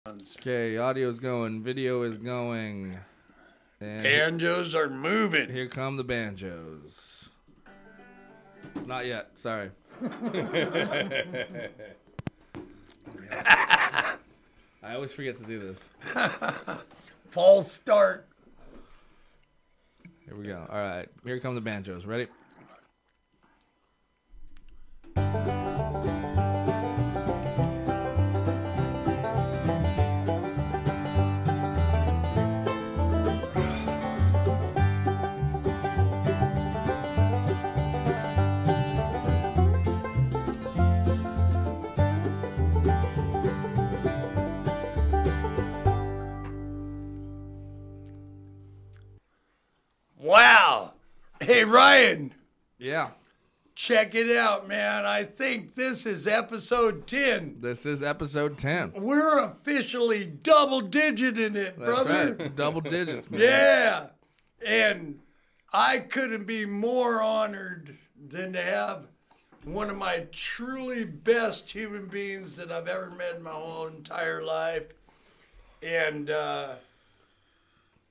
Okay, audio's going, video is going. And banjos are moving. Here come the banjos. Not yet, sorry. I always forget to do this. False start. Here we go. All right, here come the banjos. Ready? Wow. Hey, Ryan. Yeah. Check it out, man. I think this is episode 10. This is episode 10. We're officially double-digit in it, brother. That's right. Double digits, man. Yeah. And I couldn't be more honored than to have one of my truly best human beings that I've ever met in my whole entire life. And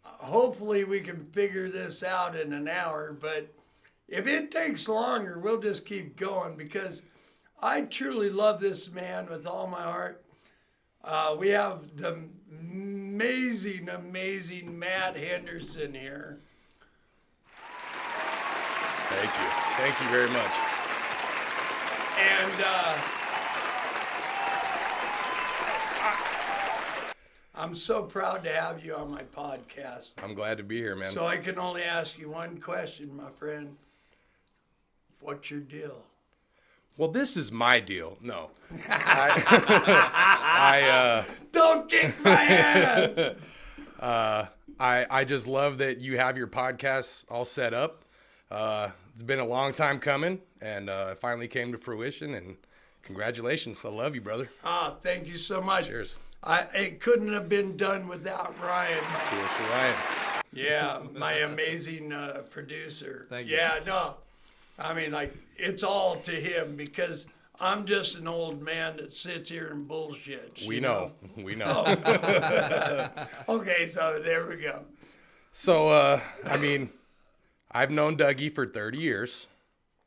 hopefully we can figure this out in an hour. But if it takes longer, we'll just keep going because I truly love this man with all my heart. We have the amazing, amazing Matt Henderson here. Thank you. Thank you very much. And I'm so proud to have you on my podcast. I'm glad to be here, man. So I can only ask you one question, my friend. What's your deal? Well, this is my deal. No. Don't kick my ass! I just love that you have your podcast all set up. It's been a long time coming, and it finally came to fruition, and congratulations. I love you, brother. Thank you so much. Cheers. It couldn't have been done without Ryan. Cheers to Ryan. Yeah, my amazing producer. Thank you. Yeah, no. I mean, like, it's all to him because I'm just an old man that sits here and bullshits. We know. We know. Okay, so there we go. So, I mean, I've known Dougie for 30 years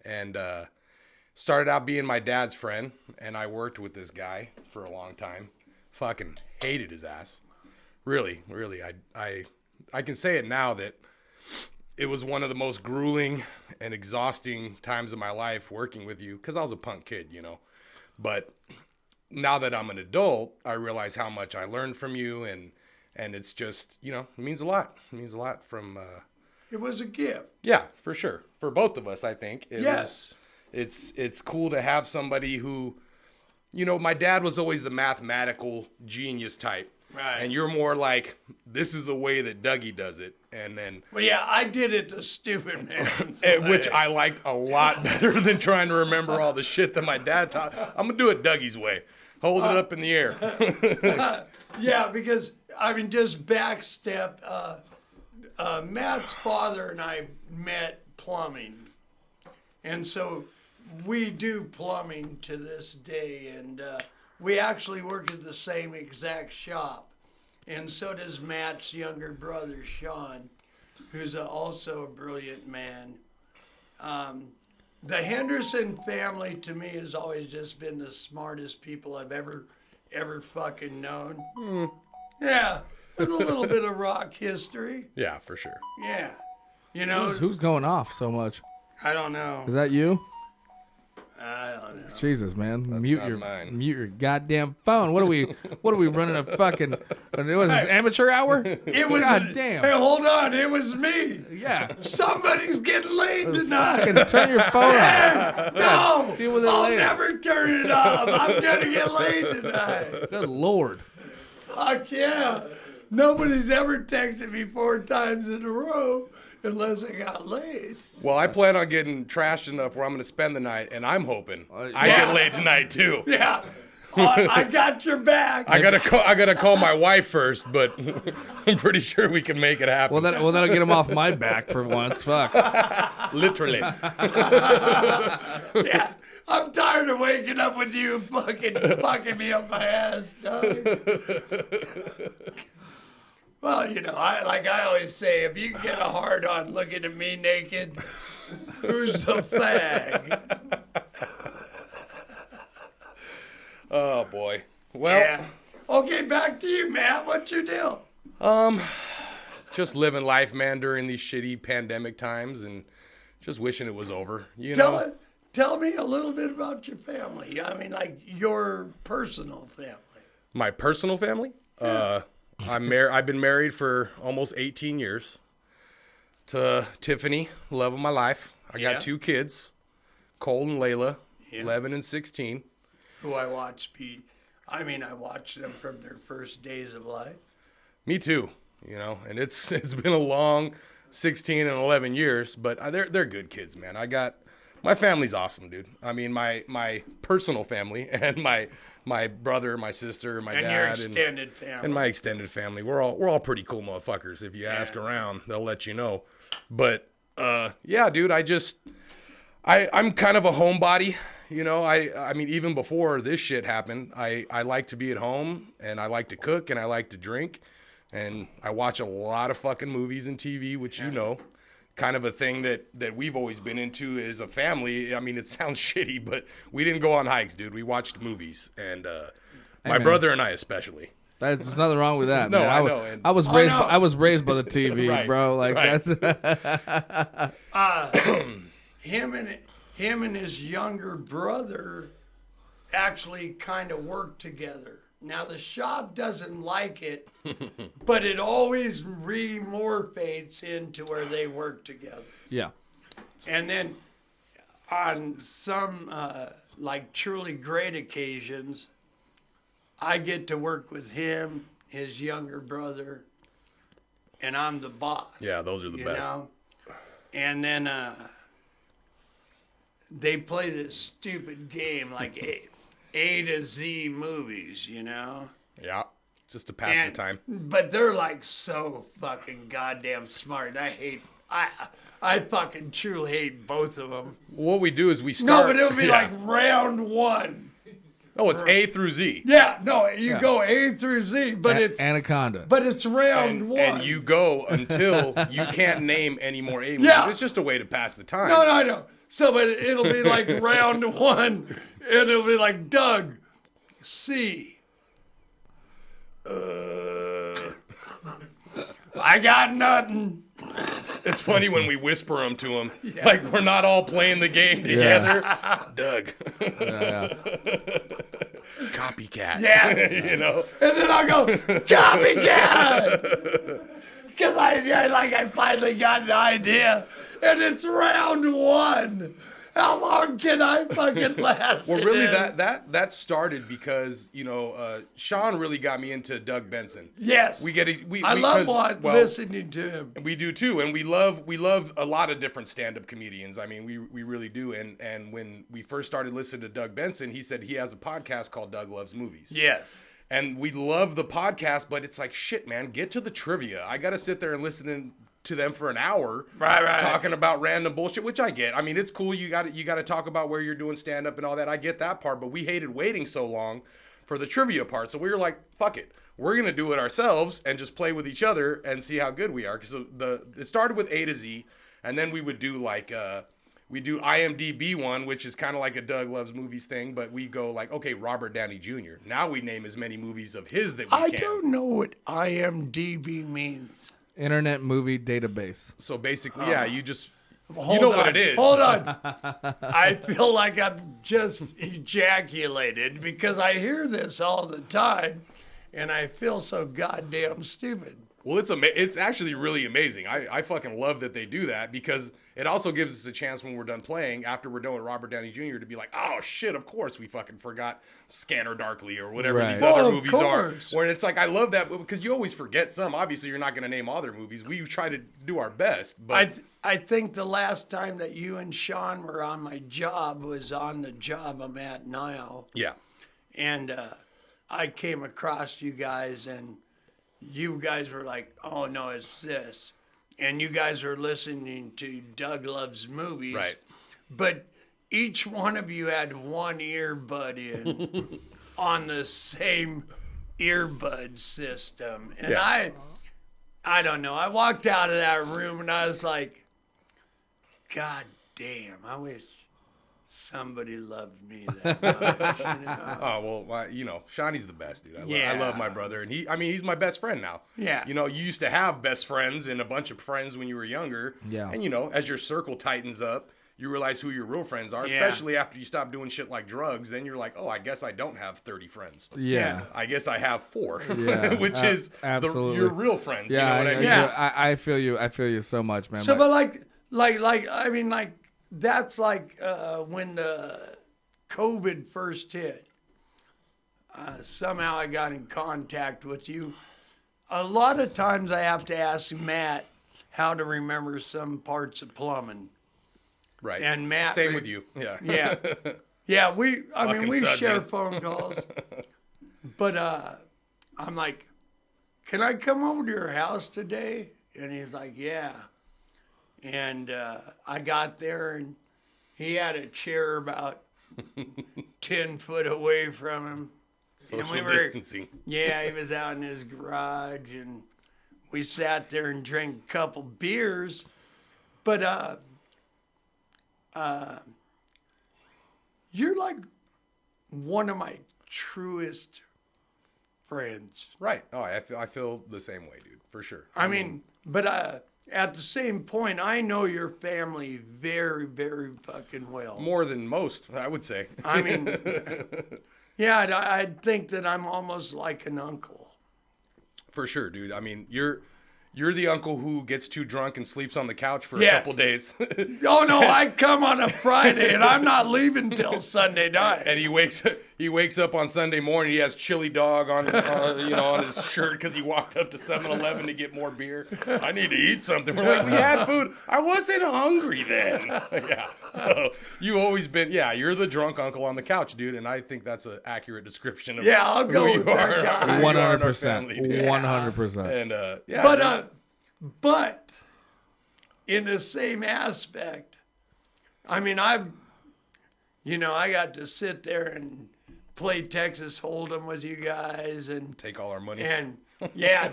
and started out being my dad's friend, and I worked with this guy for a long time. Fucking hated his ass. Really, really. I can say it now that it was one of the most grueling and exhausting times of my life working with you because I was a punk kid, you know. But now that I'm an adult, I realize how much I learned from you, and it's just, you know, it means a lot. It means a lot from... It was a gift. Yeah, for sure. For both of us, I think. Yes. It's cool to have somebody who, you know, my dad was always the mathematical genius type. Right. And you're more like, this is the way that Dougie does it. And then... Well, yeah, I did it the stupid man. which I liked a lot better than trying to remember all the shit that my dad taught. I'm going to do it Dougie's way. Hold it up in the air. Yeah, because, I mean, just backstep... Matt's father and I met plumbing. And so we do plumbing to this day. And we actually work at the same exact shop. And so does Matt's younger brother, Sean, who's also a brilliant man. The Henderson family, to me, has always just been the smartest people I've ever fucking known. Yeah. With a little bit of rock history. Yeah, for sure. Yeah. You know. Who's going off so much? I don't know. Is that you? I don't know. Jesus, man. That's mute not mine. your goddamn phone. What are we running a fucking what is this, amateur hour? It was God damn. Hey, hold on. It was me. Yeah. Somebody's getting laid tonight. Fucking turn your phone off. No. Deal with it I'll later. never turn it off. I'm going to get laid tonight. Good Lord. Fuck yeah. Nobody's ever texted me 4 times in a row unless I got laid. Well, I plan on getting trashed enough where I'm going to spend the night, and I'm hoping I get laid tonight too. Yeah. I got your back. I gotta call my wife first, but I'm pretty sure we can make it happen. Well, that'll get him off my back for once. Fuck. Literally. Yeah. I'm tired of waking up with you fucking me up my ass, Doug. Well, you know, I always say, if you can get a hard on looking at me naked, who's the fag? Oh boy. Well, Yeah. Okay, back to you, Matt. What's your deal? just living life, man, during these shitty pandemic times, and just wishing it was over. You know. Tell me a little bit about your family. I mean, like your personal family. My personal family. I've been married for almost 18 years to Tiffany, love of my life. I Yeah. got 2 kids, Cole and Layla, Yeah. 11 and 16. Who I watched I watched them from their first days of life. Me too, you know, and it's been a long 16 and 11 years, but they're good kids, man. My family's awesome, dude. I mean, my personal family and my brother, my sister, my And dad, your extended family. and my extended family. We're all pretty cool motherfuckers. If you ask around, they'll let you know. But yeah, dude, I'm kind of a homebody. You know, I mean, even before this shit happened, I like to be at home, and I like to cook, and I like to drink, and I watch a lot of fucking movies and TV, which you know, kind of a thing that we've always been into as a family. I mean, it sounds shitty, but we didn't go on hikes, dude. We watched movies, and my man. brother and I especially. There's nothing wrong with that. No, man. I know, and- I was raised by the TV, Right, bro. Like right. that's Him and his younger brother actually kind of work together. Now the shop doesn't like it, but it always remorphates into where they work together. yeah. And then on some like truly great occasions, I get to work with him, his younger brother, and I'm the boss. Yeah, those are the you best. know? And then they play this stupid game like A to Z movies, you know? Yeah, just to pass the time. But they're like so fucking goddamn smart. I fucking truly hate both of them. What we do is we No, start. but it'll be yeah. like round one. Oh, it's A through Z. Yeah, no, you go A through Z, but it's Anaconda. round one. And you go until you can't name any more A movies. Yeah. It's just a way to pass the time. No, I know. So, but it'll be like round one, and it'll be like Doug, C. I got nothing. It's funny when we whisper them to him. Like we're not all playing the game together. Doug. Yeah. Copycat. Yes. You know? And then I'll go, copycat! Because I finally got an idea, and it's round one. How long can I fucking last? Well, in really, this? that started because Sean really got me into Doug Benson. Yes. I love listening to him. We do too, and we love a lot of different stand-up comedians. I mean, we really do. And when we first started listening to Doug Benson, he said he has a podcast called Doug Loves Movies. Yes. And we love the podcast, but it's like, shit, man, get to the trivia. I got to sit there and listen to them for an hour, Right. talking about random bullshit, which I get. I mean, it's cool. You got to talk about where you're doing stand up and all that. I get that part, but we hated waiting so long for the trivia part. So we were like, fuck it. We're going to do it ourselves and just play with each other and see how good we are. Cuz it started with A to Z, and then we would do like we do IMDb one, which is kind of like a Doug Loves Movies thing, but we go like, okay, Robert Downey Jr. Now we name as many movies of his that we I can. don't know what IMDb means. Internet movie database. So basically, yeah, you just Hold you know on. what it is. Hold on. I feel like I've just ejaculated because I hear this all the time, and I feel so goddamn stupid. Well, it's actually really amazing. I fucking love that they do that because it also gives us a chance when we're done playing, after we're done with Robert Downey Jr., to be like, oh shit, of course we fucking forgot Scanner Darkly or whatever Right. these Well, other of movies course. are. Where it's like, I love that because you always forget some. Obviously, you're not going to name all their movies. We try to do our best. But I think the last time that you and Sean were on my job was on the job I'm at now. yeah. And I came across you guys, and you guys were like, oh, no, it's this. And you guys are listening to Doug Loves Movies. Right. But each one of you had one earbud in on the same earbud system. And I don't know. I walked out of that room and I was like, God damn, I wish somebody loved me that much. You know? Oh, well, Shawnee's the best, dude. Yeah. I love my brother. And he's my best friend now. Yeah. You used to have best friends and a bunch of friends when you were younger. Yeah. And, as your circle tightens up, you realize who your real friends are, Yeah. especially after you stop doing shit like drugs. Then you're like, oh, I guess I don't have 30 friends. Yeah. I guess I have 4, Yeah. which is absolutely. your real friends. Yeah, you know what I mean? Yeah. I feel you. I feel you so much, man. So, but like, that's like when the COVID first hit. Somehow I got in contact with you. A lot of times I have to ask Matt how to remember some parts of plumbing. Right. And Matt, Same with you. Yeah. Yeah, yeah. We Fucking share sudsy. phone calls. But I'm like, can I come over to your house today? And he's like, yeah. And I got there and he had a chair about 10 foot away from him. Social distancing. Yeah, he was out in his garage and we sat there and drank a couple beers. But you're like one of my truest friends. Right. Oh, I feel the same way, dude, for sure. I mean, but at the same point, I know your family very, very fucking well. More than most, I would say. I mean, yeah, I think that I'm almost like an uncle. For sure, dude. I mean, you're the uncle who gets too drunk and sleeps on the couch for a Yes. couple days. Oh no, I come on a Friday and I'm not leaving till Sunday night. And he wakes up on Sunday morning. He has chili dog on his shirt because he walked up to 7-Eleven to get more beer. I need to eat something. We're like, we had food. I wasn't hungry then. Yeah. So you've always been, you're the drunk uncle on the couch, dude. And I think that's an accurate description of Yeah, I'll go who you with that are. guy. Who you are in our 100%. family, dude. 100%. And yeah. But in the same aspect, I mean, I got to sit there and play Texas Hold'em with you guys and take all our money. and yeah,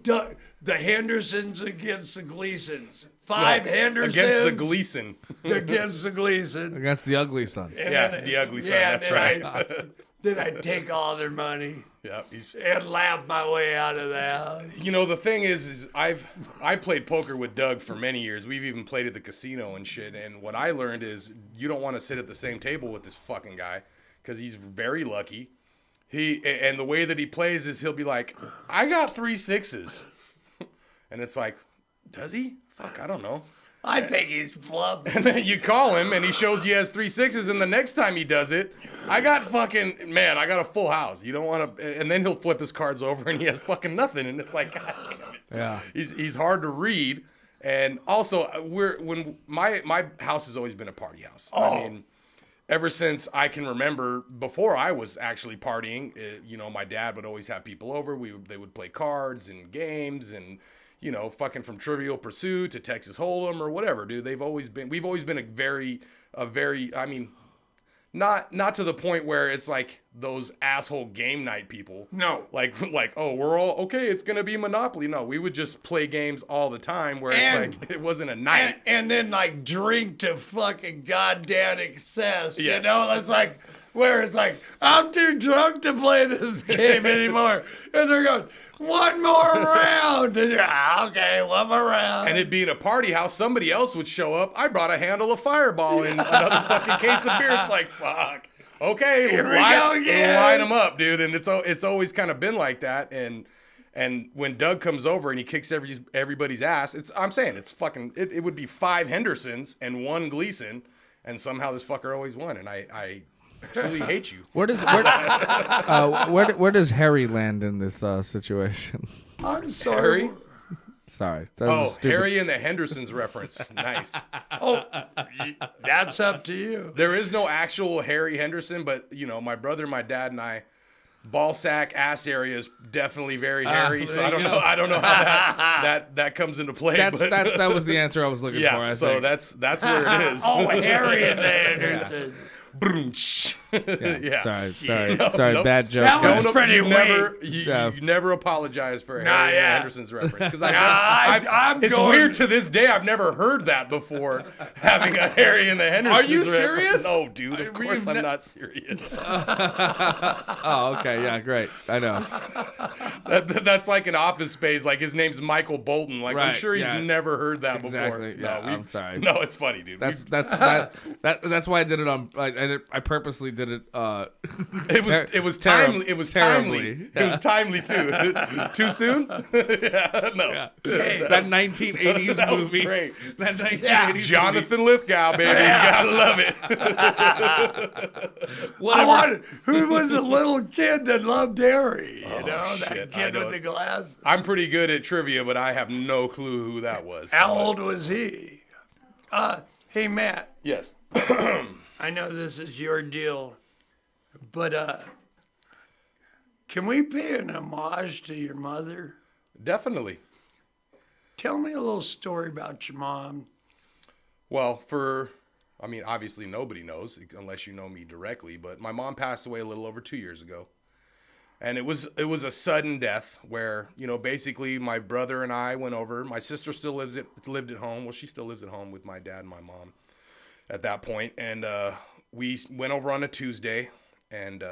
the Hendersons against the Gleasons. Five Hendersons against the Gleason. against the Gleason. Against the ugly son. And Yeah, then- the ugly son. yeah, That's then right. Then I take all their money Yeah, and laugh my way out of the house. the thing is I played poker with Doug for many years. We've even played at the casino and shit. And what I learned is you don't want to sit at the same table with this fucking guy because he's very lucky. And the way that he plays is he'll be like, I got 3 6s, and it's like, does he? Fuck, I don't know. I think he's bluffing. And then you call him and he shows he has 3 6s, and the next time he does it, I got a full house. You don't want to, and then he'll flip his cards over and he has fucking nothing, and it's like, God damn it. Yeah. He's hard to read, and also my house has always been a party house. Oh. I mean, ever since I can remember, before I was actually partying, my dad would always have people over. They would play cards and games and. Fucking from Trivial Pursuit to Texas Hold'em or whatever, dude. We've always been a very, I mean, not to the point where it's like those asshole game night people. No. Like, oh, we're all, okay, it's going to be Monopoly. No, we would just play games all the time where it's like, it wasn't a night. And then like drink to fucking goddamn excess. Yes. It's like where it's like, I'm too drunk to play this game anymore. And they're going, one more round. And okay, one more round. And it being a party house, somebody else would show up. I brought a handle of Fireball and another fucking case of beer. It's like, fuck. Okay, Here we go again. line them up, dude. And it's always kind of been like that. And when Doug comes over and he kicks everybody's ass, I'm saying it's fucking. It would be 5 Hendersons and 1 Gleason, and somehow this fucker always won. And I truly hate you. Where does Harry land in this situation? I'm sorry. Harry? Sorry. That was a stupid... Harry and the Hendersons reference. Nice. Oh, that's up to you. There is no actual Harry Henderson, but my brother, my dad, and I ball sack ass area is definitely very hairy. So there I you don't go. know. I don't know how that comes into play. That but was the answer I was looking for. yeah. I So think. that's where it is. Oh, Harry and the Henderson. Boom. Yeah. Sorry. No, Sorry. nope. Bad joke. That was No, pretty you weak. never, Yeah. you never apologize for Nah, Harry yeah. Henderson's reference because I'm it's going- weird to this day. I've never heard that before. Having a Harry and the Hendersons. Are you reference. serious? No, dude. Of You've course I'm ne- not serious. Oh, okay. Yeah, great. I know. That's like an Office Space. Like his name's Michael Bolton. Like I'm Right, sure he's yeah. never heard that Exactly, before. yeah, No, I'm sorry. No, it's funny, dude. That's why I did it on. I purposely did it. It was timely. It was timely. terribly. It was timely too. Too soon? Yeah, no. Yeah. That 1980s That was movie. great. That 1980s movie. Jonathan Lithgow, baby. You gotta love it. Who was the little kid that loved Harry? You know, that shit, I kid know with it. the glasses. I'm pretty good at trivia, but I have no clue who that was. How old was he? Hey, Matt, Yes. I know this is your deal, but can we pay an homage to your mother? Definitely. Tell me a little story about your mom. Well, obviously nobody knows unless you know me directly, but my mom passed away a little over 2 years ago. And it was a sudden death where, basically my brother and I went over. My sister still lived at home. Well, she still lives at home with my dad and my mom at that point. And we went over on a Tuesday and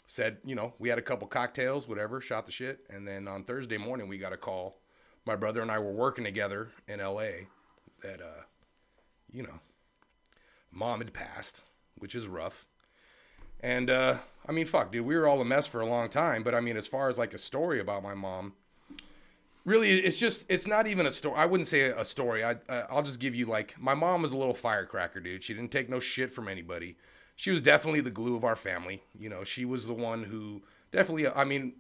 said, we had a couple cocktails, whatever, shot the shit. And then on Thursday morning, we got a call. My brother and I were working together in L.A. that, mom had passed, which is rough. And, fuck, dude, we were all a mess for a long time. But, as far as, like, a story about my mom, really, it's not even a story. I wouldn't say a story. I'll just give you, like, my mom was a little firecracker, dude. She didn't take no shit from anybody. She was definitely the glue of our family. She was the one who definitely,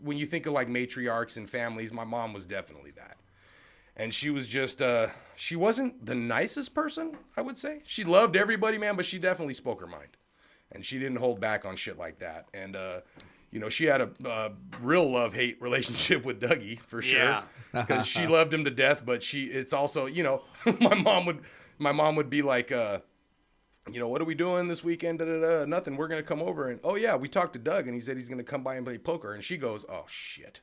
when you think of, like, matriarchs and families, my mom was definitely that. And she was just, she wasn't the nicest person, I would say. She loved everybody, man, but she definitely spoke her mind. And she didn't hold back on shit like that. And, she had a real love-hate relationship with Dougie, for sure. Yeah. Because she loved him to death, but it's also, my mom would be like, what are we doing this weekend? Nothing. We're going to come over. And, oh, yeah, we talked to Doug, and he said he's going to come by and play poker. And she goes, oh, shit.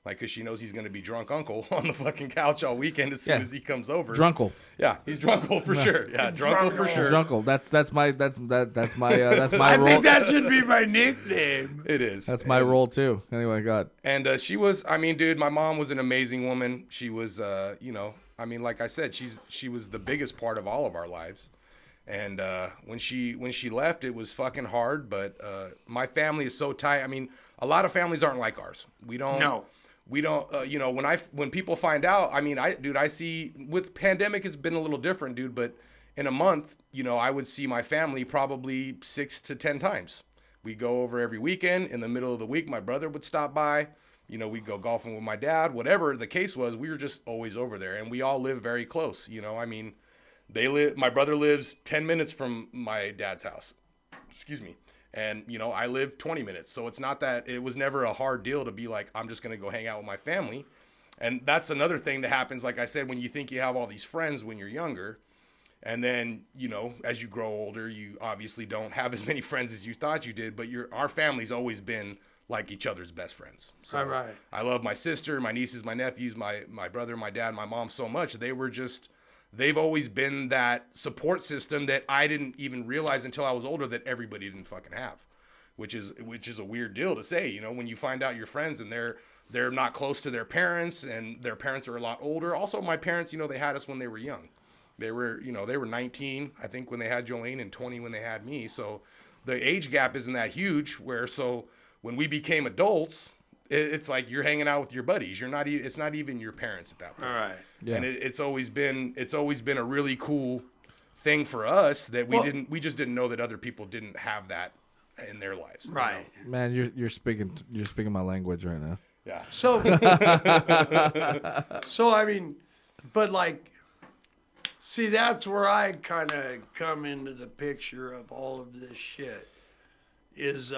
Like, because she knows he's going to be drunk uncle on the fucking couch all weekend as soon as he comes over. Drunkle. Yeah, he's drunkle for sure. Yeah, drunkle for sure. Drunkle. That's my I role. think that should be my nickname. It is. That's my role too. Anyway, God. And she was, dude, my mom was an amazing woman. She was, like I said, she was the biggest part of all of our lives. And when she left, it was fucking hard. But my family is so tight. A lot of families aren't like ours. We don't. No. We don't, when people find out, I see with pandemic, it's been a little different, dude, but in a month, I would see my family probably 6 to 10 times. We go over every weekend. In the middle of the week, my brother would stop by, we'd go golfing with my dad, whatever the case was, we were just always over there. And we all live very close, my brother lives 10 minutes from my dad's house. Excuse me. And, I live 20 minutes. So it's not that it was never a hard deal to be like, I'm just going to go hang out with my family. And that's another thing that happens, like I said, when you think you have all these friends when you're younger. And then, as you grow older, you obviously don't have as many friends as you thought you did. But our family's always been like each other's best friends. So All right. I love my sister, my nieces, my nephews, my brother, my dad, my mom so much. They've always been that support system that I didn't even realize until I was older that everybody didn't fucking have, which is a weird deal to say, when you find out your friends and they're not close to their parents and their parents are a lot older. Also, my parents, they had us when they were young. They were 19, I think, when they had Jolene and 20 when they had me. So the age gap isn't that huge so when we became adults, it's like you're hanging out with your buddies. It's not even your parents at that point. All right. Yeah. And it's always been a really cool thing for us that we just didn't know that other people didn't have that in their lives. Right. Man, you're speaking my language right now. Yeah. So, but like, see, that's where I kind of come into the picture of all of this shit is,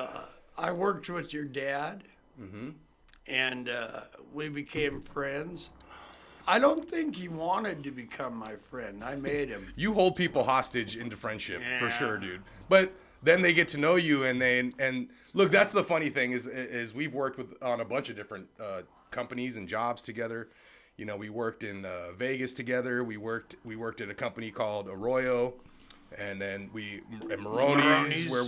I worked with your dad, and we became friends. I don't think he wanted to become my friend. I made him. You hold people hostage into friendship for Yeah. sure, dude. But then they get to know you, and look, that's the funny thing is we've worked on a bunch of different companies and jobs together. You know, we worked in Vegas together. We worked at a company called Arroyo, and then at Maroney's where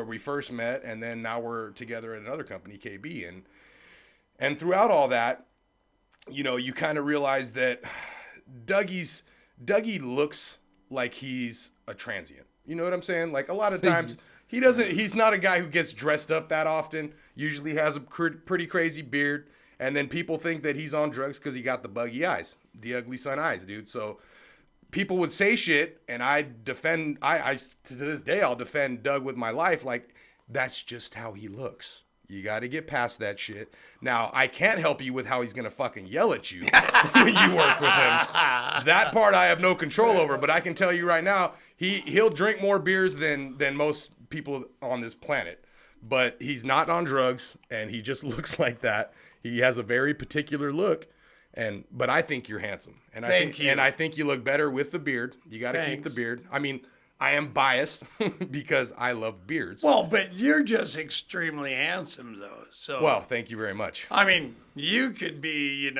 we first met, and then now we're together at another company, KB, and throughout all that, you know, you kind of realize that Dougie looks like he's a transient. You know what I'm saying? Like a lot of times he's not a guy who gets dressed up that often. Usually has a pretty crazy beard. And then people think that he's on drugs because he got the buggy eyes, the ugly sun eyes, dude. So people would say shit, and I to this day, I'll defend Doug with my life. Like, that's just how he looks. You got to get past that shit. Now, I can't help you with how he's going to fucking yell at you when you work with him. That part I have no control over, but I can tell you right now, he'll drink more beers than most people on this planet. But he's not on drugs, and he just looks like that. He has a very particular look, but I think you're handsome. And I think you look better with the beard. You got to keep the beard. I mean, I am biased because I love beards. Well, but you're just extremely handsome, though. So. Well, thank you very much. I mean, you could be,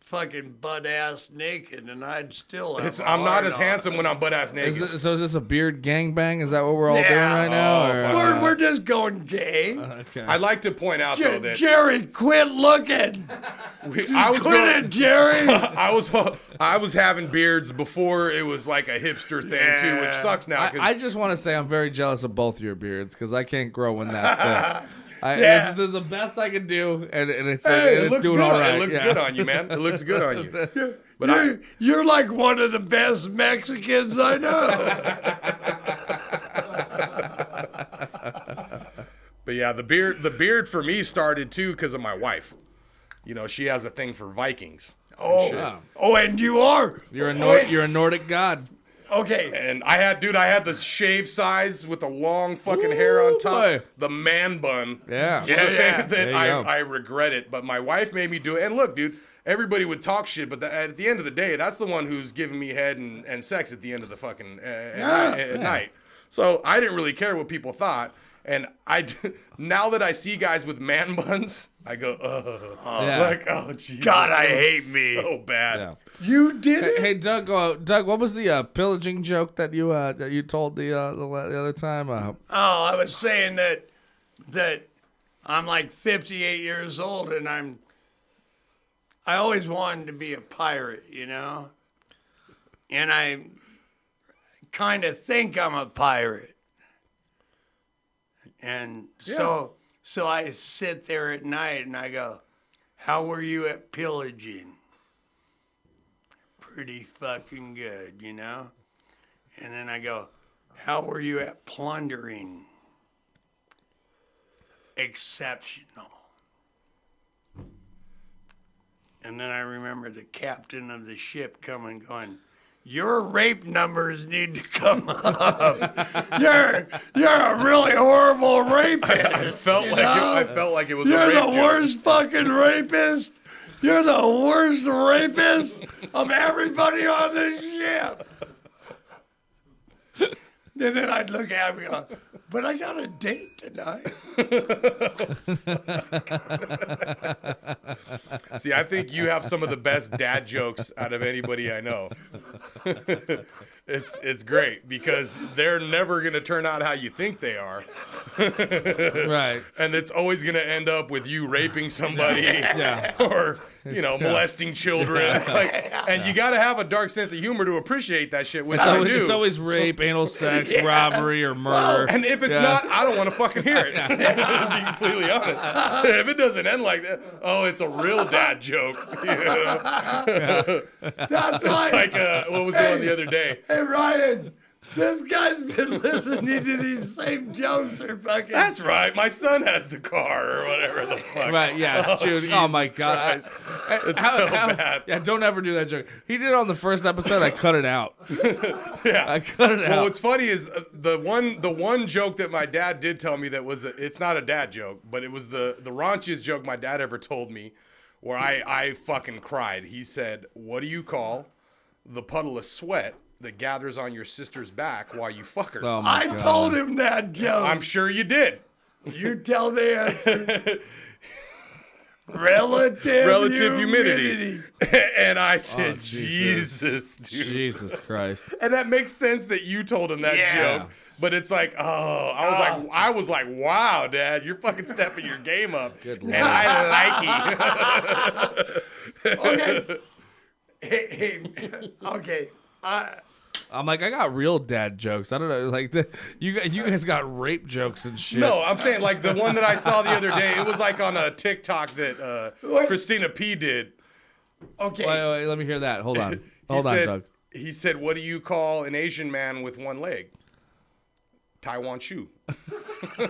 fucking butt-ass naked, and I'd still have I'm not as handsome when I'm butt-ass naked. So is this a beard gangbang? Is that what we're all doing right now? We're just going gay. Okay. I'd like to point out, though, that... Jerry, quit looking. Quit it, Jerry. I was having beards before it was like a hipster thing, too, which sucks now. I just want to say I'm very jealous of both your beards because I can't grow one that thick. This is the best I can do, and it's looks doing good. all right. It looks good on you, man. It looks good on you. But you're like one of the best Mexicans I know. But yeah, the beard for me started too because of my wife. You know, she has a thing for Vikings. And you are. You're a Nordic god. Okay. And I had the shave size with the long fucking hair on top. Boy. The man bun. Yeah. That I regret it. But my wife made me do it. And look, dude, everybody would talk shit, but at the end of the day, that's the one who's giving me head and sex at the end of the fucking at night. So I didn't really care what people thought. And now that I see guys with man buns, I go, oh, Jesus. God, I hate me. So bad. Yeah. You did it? Hey, Doug, what was the pillaging joke that you told the other time? I was saying that I'm like 58 years old, and I always wanted to be a pirate, and I kind of think I'm a pirate. And so I sit there at night and I go, how were you at pillaging? Pretty fucking good, And then I go, how were you at plundering? Exceptional. And then I remember the captain of the ship coming going, your rape numbers need to come up. You're a really horrible rapist. I felt like it was. You're a rape the joke. worst fucking rapist. You're the worst rapist of everybody on this ship. And then I'd look at him and go, but I got a date tonight. See, I think you have some of the best dad jokes out of anybody I know. It's great because they're never going to turn out how you think they are. Right. And it's always going to end up with you raping somebody or, molesting children. It's like, and you got to have a dark sense of humor to appreciate that shit, which I do. It's always rape, anal sex, robbery, or murder. And if it's not, I don't want to fucking hear it. To be completely honest. If it doesn't end like that, it's a real dad joke. That's It's like, what was the one the other day? Hey, Ryan, This guy's been listening to these same jokes for fucking. That's right. My son has the car or whatever the fuck. Right, yeah, dude. Jesus Oh my god. Christ. It's so bad. Yeah, don't ever do that joke. He did it on the first episode. I cut it out. Yeah. I cut it Well, out. what's funny is the one joke that my dad did tell me that was it's not a dad joke, but it was the raunchiest joke my dad ever told me, where I fucking cried. He said, "What do you call the puddle of sweat that gathers on your sister's back while you fuck her?" Oh my I god. told him that joke. I'm sure you did. You tell the answer. Relative humidity. And I said, Oh, Jesus, dude. Jesus Christ. And that makes sense that you told him that Yeah. joke. But it's like, I was like, wow, Dad, you're fucking stepping your game up. Good And Lord. I like it. Okay. Hey, okay. I'm like, I got real dad jokes. I don't know, like you guys got rape jokes and shit. No, I'm saying like the one that I saw the other day, it was like on a TikTok that Christina P did. Okay. Wait, let me hear that. Hold on. Hold on, said, Doug. He said, "What do you call an Asian man with one leg?" Taiwan shoe. Now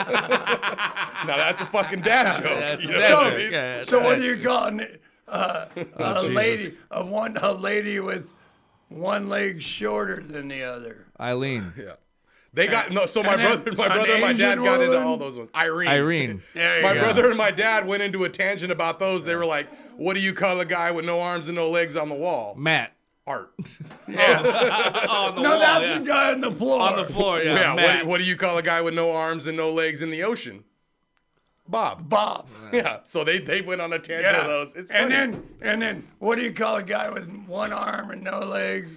that's a fucking dad joke. That's you a know dad what I joke, mean? yeah. So what do you call a Jesus. lady? A lady with one leg shorter than the other. Eileen. Yeah. They got no. So my And brother, then my brother, and my an dad Asian got into woman? all those ones. Irene. Irene. There you My go. brother and my dad went into a tangent about those. They were like, "What do you call a guy with no arms and no legs on the wall?" Matt. Art. On the No, wall, that's yeah. the guy on the floor. On the floor, yeah. Yeah. Matt. What do you call a guy with no arms and no legs in the ocean? Bob. Bob. Yeah. So they went on a tangent Yeah. of those. It's funny. And then what do you call a guy with one arm and no legs?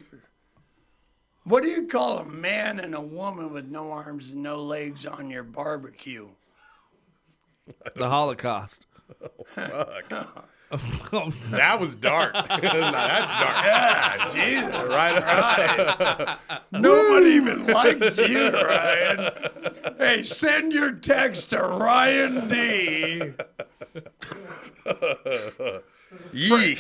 What do you call a man and a woman with no arms and no legs on your barbecue? The Holocaust. Fuck. That was dark. Now that's dark. Yeah, Jesus. Right. Nobody even likes you, Ryan. Hey, send your text to Ryan D. Yeek.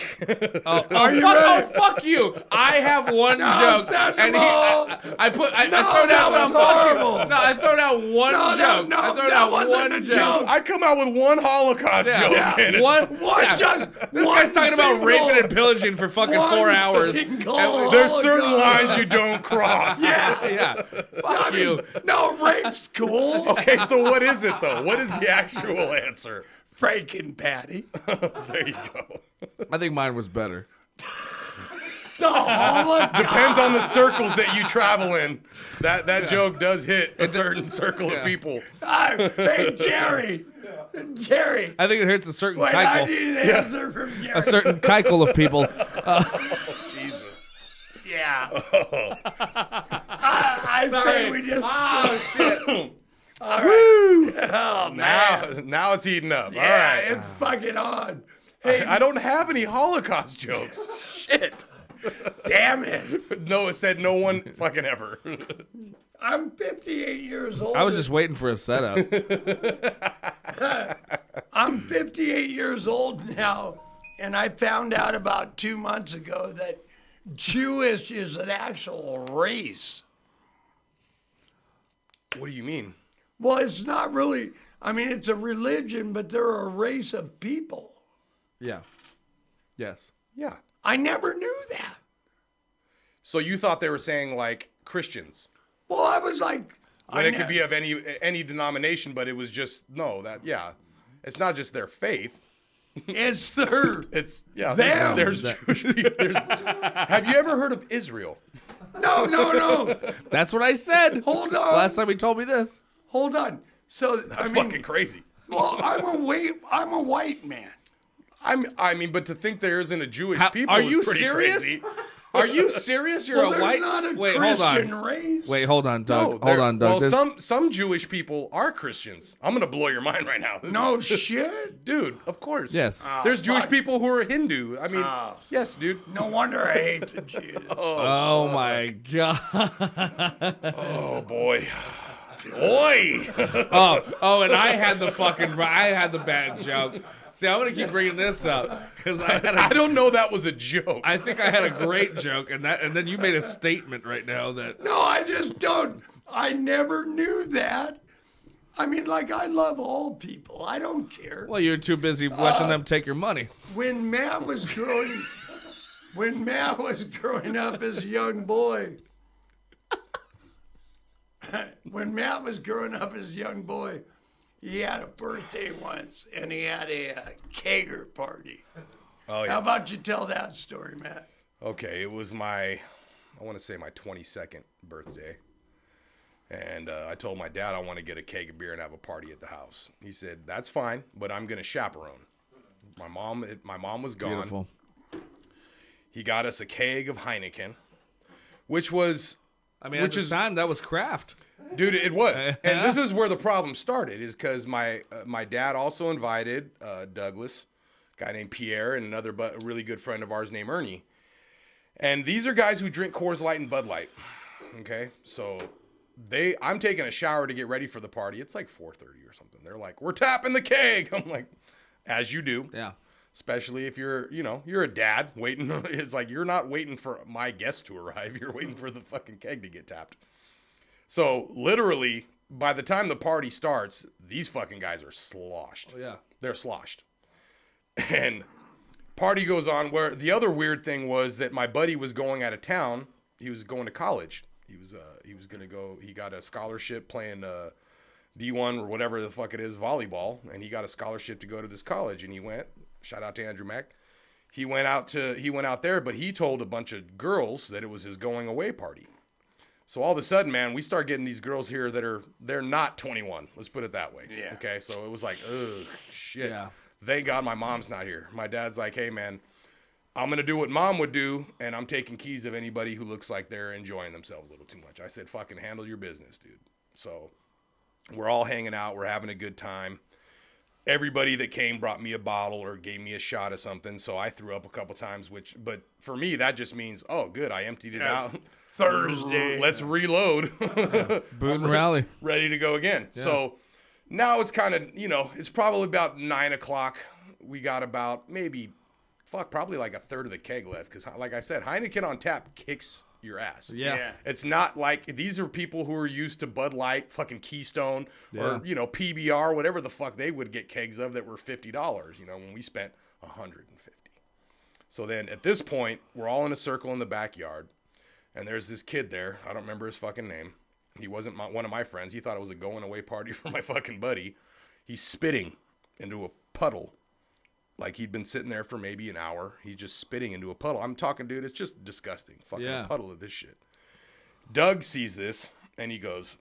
Fuck you! I have one joke, send and them all. I throw that down was one. horrible. No, I throw down one No, joke. no, I throw that down wasn't one a joke. joke. I come out with one Holocaust joke. And it's- One. This one guy's talking about single- raping and pillaging for fucking one 4 hours. single There's certain Holocaust. lines you don't cross. Yeah. Fuck you. No, rape's cool. Okay, so what is it though? What is the actual answer? Franken Patty. There you go. I think mine was better. The Holocaust. Depends on the circles that you travel in. That joke does hit a certain circle of people. Hey, Jerry. Jerry. I think it hurts a certain Wait, I keikel. need an answer from Jerry. A certain keikel of people. Jesus. Yeah. I say we just. Oh shit. All right. Oh, Now it's heating up. Yeah, All right. it's fucking on. Hey, I don't have any Holocaust jokes. Shit. damn it. No, it said no one fucking ever. I'm 58 years old. I was just waiting for a setup. I'm 58 years old now, and I found out about 2 months ago that Jewish is an actual race. What do you mean? Well, it's not really. I mean, it's a religion, but they're a race of people. Yeah. Yes. Yeah. I never knew that. So you thought they were saying like Christians. Well, I was like, When it could be of any denomination, but it was just it's not just their faith. it's their. It's Them. There's Jewish people. Have you ever heard of Israel? No. That's what I said. Hold on. Last time he told me this. Hold on. So That's I mean, fucking crazy. well, I'm a white man. I mean, but to think there isn't a Jewish people Are is you pretty serious? crazy. Are you serious? You're Well, a they're white. not a Wait, hold Christian on. race. Wait, hold on, Doug. No, Hold on, Doug. Well, This- some Jewish people are Christians. I'm gonna blow your mind right now. No shit. Dude, of course. Yes. There's Jewish fuck. people who are Hindu. I mean, yes, dude. No wonder I hate the Jews. Oh my god. Oh boy. Oi! Oh, and I had the bad joke. See, I'm gonna keep bringing this up because I don't know that was a joke. I think I had a great joke, and then you made a statement right now that No, I just don't. I never knew that. I mean, like, I love all people. I don't care. well, you're too busy watching them take your money. When Matt was growing up as a young boy, he had a birthday once, and he had a kegger party. Oh yeah. How about you tell that story, Matt? Okay, it was I want to say my 22nd birthday. And I told my dad I want to get a keg of beer and have a party at the house. He said, that's fine, but I'm going to chaperone. My mom was gone. Beautiful. He got us a keg of Heineken, which was... I mean, at the time, that was craft. Dude, it was. And this is where the problem started, is because my dad also invited Douglas, a guy named Pierre, and another a really good friend of ours named Ernie. And these are guys who drink Coors Light and Bud Light. Okay? So... I'm taking a shower to get ready for the party. It's like 4:30 or something. They're like, we're tapping the keg. I'm like, as you do. Yeah. Especially if you're a dad waiting. It's like, you're not waiting for my guests to arrive. You're waiting for the fucking keg to get tapped. So literally, by the time the party starts, these fucking guys are sloshed. Oh, yeah. They're sloshed. And party goes on, where the other weird thing was that my buddy was going out of town. He was going to college. He was gonna go. He got a scholarship playing D1 or whatever the fuck it is, volleyball, and he got a scholarship to go to this college. And he went. Shout out to Andrew Mack. He went out there, but he told a bunch of girls that it was his going away party. So all of a sudden, man, we start getting these girls here they're not 21. Let's put it that way. Yeah. Okay. So it was like, ugh, shit. Yeah. Thank God my mom's not here. My dad's like, hey, man, I'm going to do what mom would do, and I'm taking keys of anybody who looks like they're enjoying themselves a little too much. I said, fucking handle your business, dude. So we're all hanging out. We're having a good time. Everybody that came brought me a bottle or gave me a shot of something, so I threw up a couple times, but for me, that just means, oh, good, I emptied it out. Thursday. Let's reload. Boot and rally. Ready to go again. Yeah. So now it's kind of, it's probably about 9 o'clock. We got about probably like a third of the keg left, because like I said, Heineken on tap kicks your ass. Yeah. It's not like, these are people who are used to Bud Light, fucking Keystone, or PBR, whatever the fuck they would get kegs of that were $50, when we spent $150. So then at this point, we're all in a circle in the backyard, and there's this kid there. I don't remember his fucking name. He wasn't one of my friends. He thought it was a going away party for my fucking buddy. He's spitting into a puddle. Like, he'd been sitting there for maybe an hour. He's just spitting into a puddle. I'm talking, dude, it's just disgusting. Fucking a puddle of this shit. Doug sees this, and he goes,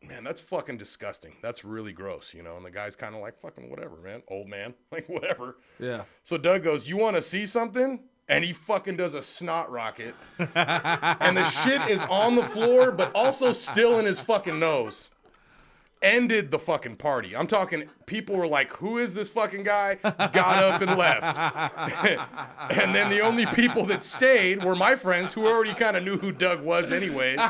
man, that's fucking disgusting. That's really gross, And the guy's kind of like, fucking whatever, man. Old man. Like, whatever. Yeah. So Doug goes, you want to see something? And he fucking does a snot rocket. And the shit is on the floor, but also still in his fucking nose. Ended the fucking party. I'm talking, people were like, who is this fucking guy? Got up and left. And then the only people that stayed were my friends, who already kind of knew who Doug was anyways.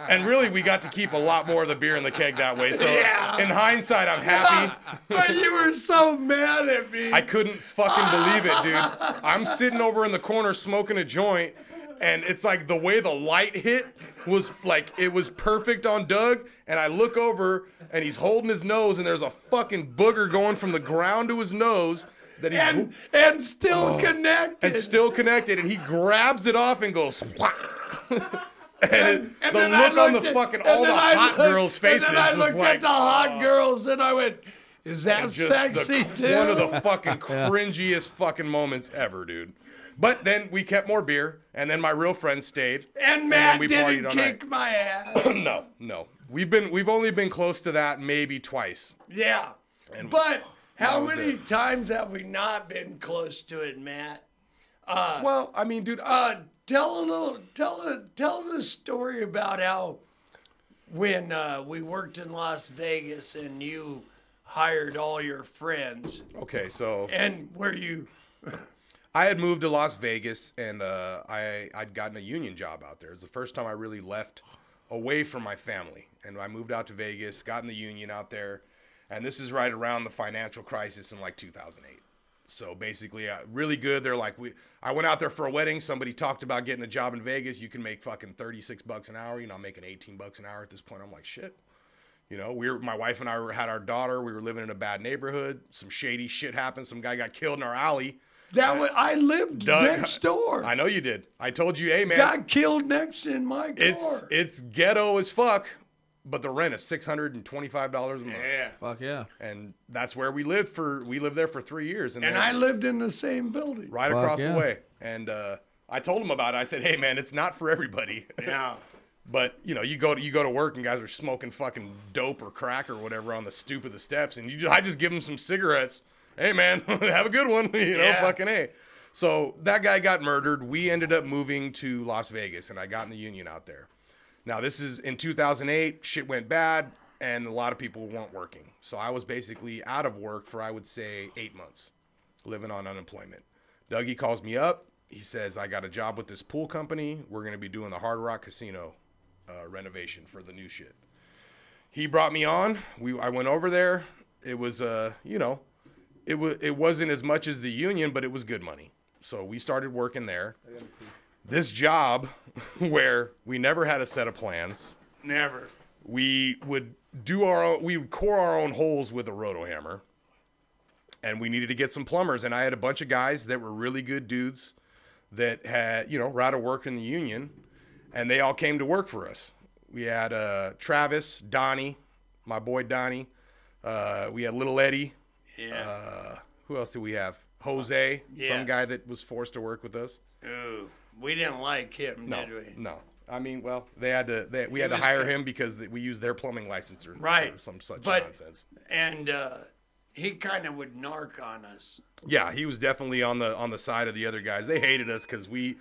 And really, we got to keep a lot more of the beer in the keg that way. So in hindsight, I'm happy. But you were so mad at me. I couldn't fucking believe it, dude. I'm sitting over in the corner smoking a joint, and it's like the way the light hit was like, it was perfect on Doug, and I look over, and he's holding his nose, and there's a fucking booger going from the ground to his nose that he and still connected. And still connected, and he grabs it off and goes, and the look on the fucking all the hot girls' faces and then I was looked like, at the hot girls, and I went, is that sexy too? One of the fucking cringiest fucking moments ever, dude. But then we kept more beer, and then my real friends stayed. And Matt didn't kick my ass. No. We've only been close to that maybe twice. Yeah. But how many times have we not been close to it, Matt? Well, I mean, dude, tell the story about how when we worked in Las Vegas and you hired all your friends. Okay, so and where you I had moved to Las Vegas, and I'd gotten a union job out there. It was the first time I really left away from my family. And I moved out to Vegas, got in the union out there. And this is right around the financial crisis in like 2008. So basically, really good. They're like, I went out there for a wedding. Somebody talked about getting a job in Vegas. You can make fucking $36 an hour. I'm making $18 an hour at this point. I'm like, shit. My wife and I had our daughter. We were living in a bad neighborhood. Some shady shit happened. Some guy got killed in our alley. I lived next door. I know you did. I told you, hey man, got killed next in my car. It's ghetto as fuck, but the rent is $625 a month. Yeah, Fuck yeah. And that's where we lived there for 3 years, and I lived in the same building right across the way. And I told him about it. I said, hey man, it's not for everybody. Yeah. But you go to work and guys are smoking fucking dope or crack or whatever on the stoop of the steps, and I just give them some cigarettes. Hey man, have a good one. Fucking A. So that guy got murdered. We ended up moving to Las Vegas, and I got in the union out there. Now this is in 2008. Shit went bad, and a lot of people weren't working. So I was basically out of work for, I would say, 8 months, living on unemployment. Dougie calls me up. He says, I got a job with this pool company. We're going to be doing the Hard Rock Casino renovation for the new shit. He brought me on. I went over there. It was, it wasn't as much as the union, but it was good money. So we started working there. This job where we never had a set of plans. Never. We would core our own holes with a roto hammer. And we needed to get some plumbers. And I had a bunch of guys that were really good dudes that had, were out of work in the union. And they all came to work for us. We had Travis, Donnie, my boy Donnie. We had Little Eddie. Yeah. Who else did we have? Jose, yeah. Some guy that was forced to work with us. Ooh, we didn't like him, did we? No. I mean, well, we had to hire him because we used their plumbing license or some such nonsense. And he kind of would narc on us. Yeah, he was definitely on the side of the other guys. They hated us because we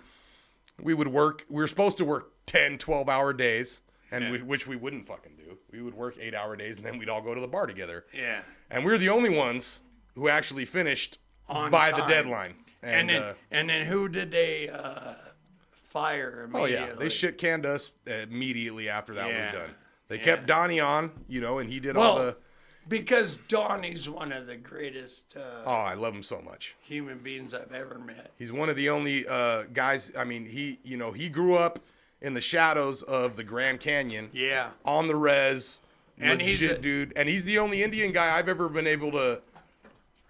would work. We were supposed to work 10, 12-hour days, and which we wouldn't fucking do. We would work 8-hour days, and then we'd all go to the bar together. Yeah. And we were the only ones who actually finished by the deadline. And then who did they fire immediately? Oh, yeah. They shit-canned us immediately after that was done. They kept Donnie on, and he did all the... Because Donnie's one of the greatest I love him so much. Human beings I've ever met. He's one of the only guys, I mean, he grew up in the shadows of the Grand Canyon. Yeah. On the res. And legit dude. And he's the only Indian guy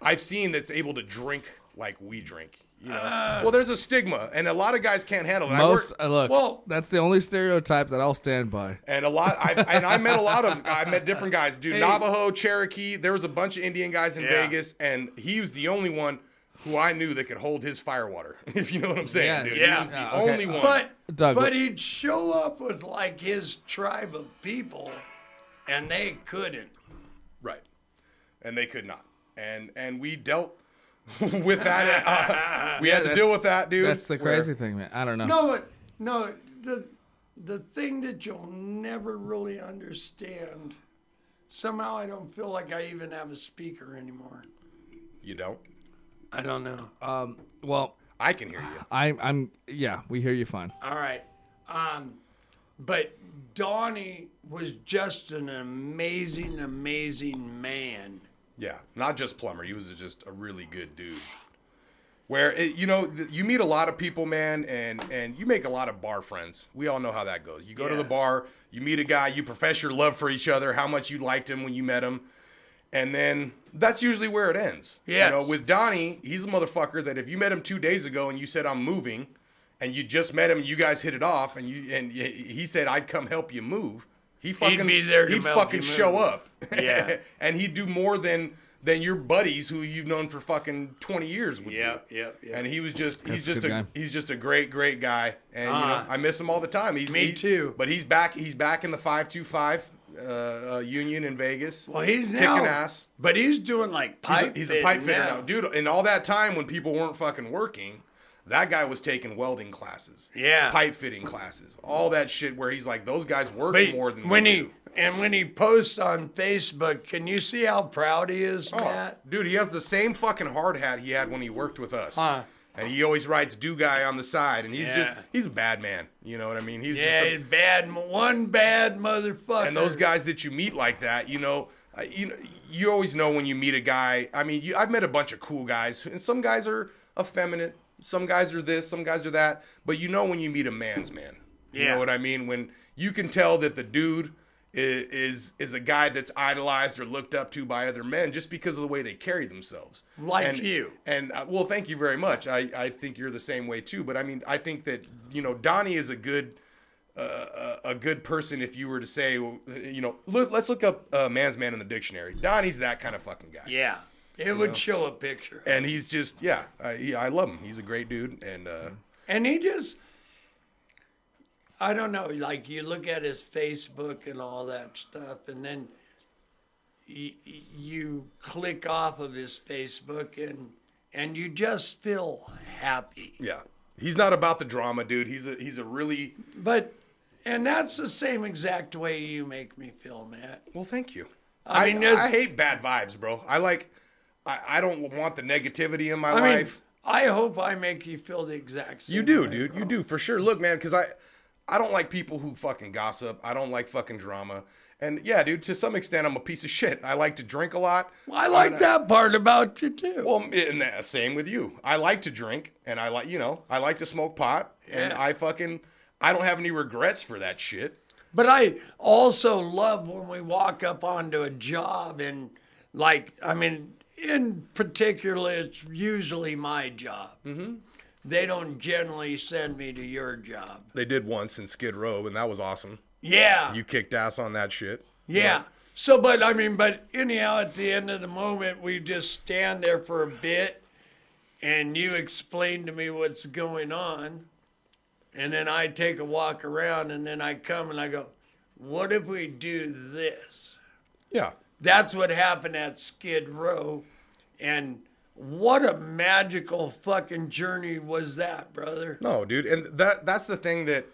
I've seen that's able to drink like we drink. Well, there's a stigma, and a lot of guys can't handle it. That's the only stereotype that I'll stand by. And I met different guys, dude. Hey. Navajo, Cherokee. There was a bunch of Indian guys in Vegas, and he was the only one who I knew that could hold his firewater. If you know what I'm saying, dude. Yeah. He was the only one. But he'd show up with like his tribe of people, and they couldn't. Right, and they could not. And we dealt with that. We had to deal with that, dude. That's the crazy thing, man. I don't know. No, the thing that you'll never really understand, somehow I don't feel like I even have a speaker anymore. You don't? I don't know. Well, I can hear you. We hear you fine. All right. But Donnie was just an amazing, amazing man. Yeah, not just plumber. He was just a really good dude. Where, you meet a lot of people, man, and you make a lot of bar friends. We all know how that goes. You go to the bar, you meet a guy, you profess your love for each other, how much you liked him when you met him, and then that's usually where it ends. Yes. With Donnie, he's a motherfucker that if you met him 2 days ago and you said, I'm moving, and you just met him and you guys hit it off, and he said, I'd come help you move. He'd be there to fucking show up. Yeah. And he'd do more than your buddies who you've known for fucking 20 years would do. Yeah. And he's just a great guy. And I miss him all the time. Me too. But he's back in the 525 union in Vegas. Well, he's kicking now, ass. But he's doing like pipe. He's a pipe fitter now, dude. In all that time when people weren't fucking working, that guy was taking welding classes, pipe fitting classes, all that shit. Where he's like, those guys work more than we do. And when he posts on Facebook, can you see how proud he is, Matt? Dude, he has the same fucking hard hat he had when he worked with us. And he always writes "do guy" on the side, and he's a bad man. You know what I mean? He's one bad motherfucker. And those guys that you meet like that, you know, you always know when you meet a guy. I mean, I've met a bunch of cool guys, and some guys are effeminate, some guys are this, some guys are that. But you know when you meet a man's man. You know what I mean? When you can tell that the dude is a guy that's idolized or looked up to by other men just because of the way they carry themselves. Like you. And well, thank you very much. I think you're the same way too. But I mean, I think that, you know, Donnie is a good person. If you were to say, you know, let's look up man's man in the dictionary. Donnie's that kind of fucking guy. Yeah. It would show a picture. And he's just, I love him. He's a great dude. And he just, I don't know, like you look at his Facebook and all that stuff, and then you click off of his Facebook and you just feel happy. Yeah. He's not about the drama, dude. He's a really... And that's the same exact way you make me feel, Matt. Well, thank you. I mean, I hate bad vibes, bro. I don't want the negativity in my life. I hope I make you feel the exact same You do, way, dude. bro. You do, for sure. Look, man, because I don't like people who fucking gossip. I don't like fucking drama. And yeah, dude, to some extent, I'm a piece of shit. I like to drink a lot. Well, I like that part about you, too. Well, and same with you. I like to drink, and I like to smoke pot, and I don't have any regrets for that shit. But I also love when we walk up onto a job and, like, I mean, in particular, it's usually my job. Mm-hmm. They don't generally send me to your job. They did once in Skid Row, and that was awesome. Yeah. You kicked ass on that shit. Yeah. So, but anyhow, at the end of the moment, we just stand there for a bit, and you explain to me what's going on. And then I take a walk around, and then I come and I go, what if we do this? Yeah. That's what happened at Skid Row. And what a magical fucking journey was that, brother. No, dude. And that's the thing that,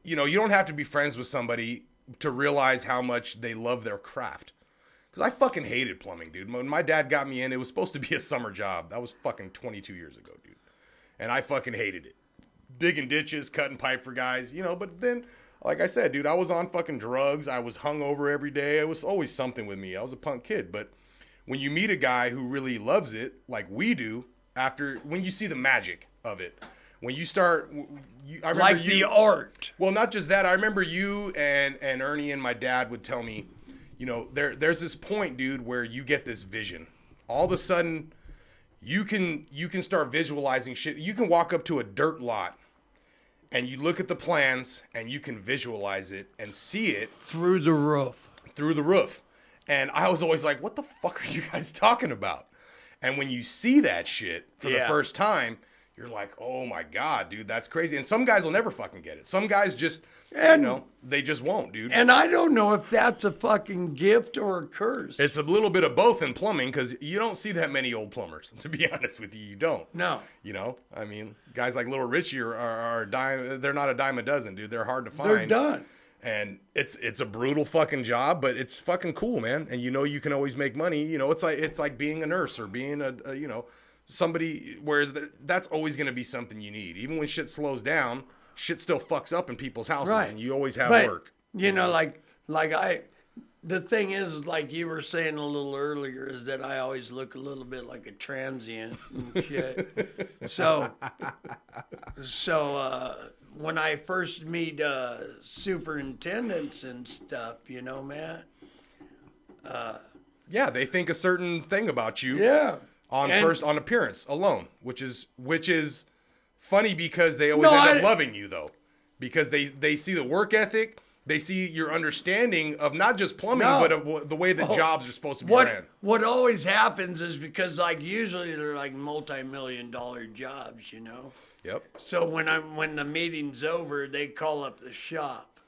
you know, you don't have to be friends with somebody to realize how much they love their craft. Because I fucking hated plumbing, dude. When my dad got me in, it was supposed to be a summer job. That was fucking 22 years ago, dude. And I fucking hated it. Digging ditches, cutting pipe for guys, you know, but then, like I said, dude, I was on fucking drugs. I was hungover every day. It was always something with me. I was a punk kid. But when you meet a guy who really loves it, like we do, when you see the magic of it, when you start, I remember like the art. Well, not just that. I remember you and Ernie and my dad would tell me, you know, there's this point, dude, where you get this vision. All of a sudden, you can start visualizing shit. You can walk up to a dirt lot and you look at the plans and you can visualize it and see it through the roof. And I was always like, what the fuck are you guys talking about? And when you see that shit for the first time, you're like, oh my God, dude, that's crazy. And some guys will never fucking get it. Some guys just, you know, they just won't, dude. And I don't know if that's a fucking gift or a curse. It's a little bit of both in plumbing, because you don't see that many old plumbers. To be honest with you, you don't. No. You know, I mean, guys like Little Richie are they're not a dime a dozen, dude. They're hard to find. They're done. And it's a brutal fucking job, but it's fucking cool, man. And you know you can always make money. You know, it's like being a nurse or being a you know, somebody. Whereas that's always going to be something you need. Even when shit slows down, shit still fucks up in people's houses, and you always have work. You know, the thing is, like you were saying a little earlier, is that I always look a little bit like a transient and shit. So when I first meet superintendents and stuff, you know, man. Yeah, they think a certain thing about you. Yeah. On appearance alone, which is funny because they always end up loving you though, because they see the work ethic. They see your understanding of not just plumbing, but of the way that jobs are supposed to be ran. What always happens is because, like, usually they're like multi-million-dollar jobs, you know. Yep. So when the meeting's over, they call up the shop,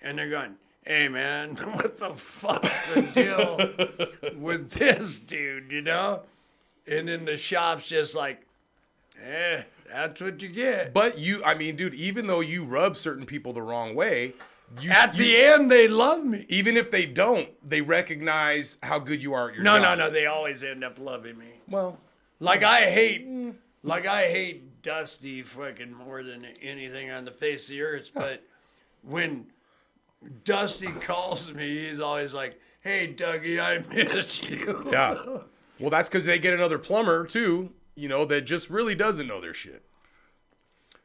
and they're going, "Hey, man, what the fuck's the deal with this dude?" You know. And then the shop's just like, that's what you get. But dude, even though you rub certain people the wrong way. At the end, they love me. Even if they don't, they recognize how good you are at your job. No. They always end up loving me. Well, I hate Dusty fucking more than anything on the face of the earth. But when Dusty calls me, he's always like, hey, Dougie, I miss you. Yeah. Well, that's because they get another plumber too, that just really doesn't know their shit.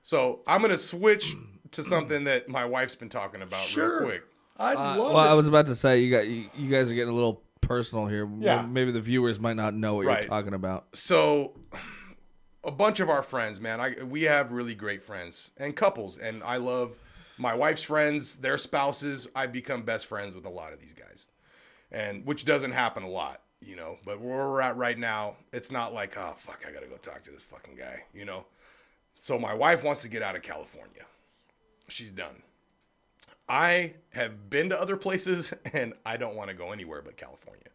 So I'm going to switch to something that my wife's been talking about real quick. I'd love Well, it. I was about to say, you guys are getting a little personal here. Yeah. Maybe the viewers might not know what Right. you're talking about. So a bunch of our friends, man, we have really great friends and couples. And I love my wife's friends, their spouses. I've become best friends with a lot of these guys. And which doesn't happen a lot, But where we're at right now, it's not like, oh, fuck, I got to go talk to this fucking guy, So my wife wants to get out of California. She's done. I have been to other places, and I don't want to go anywhere but California.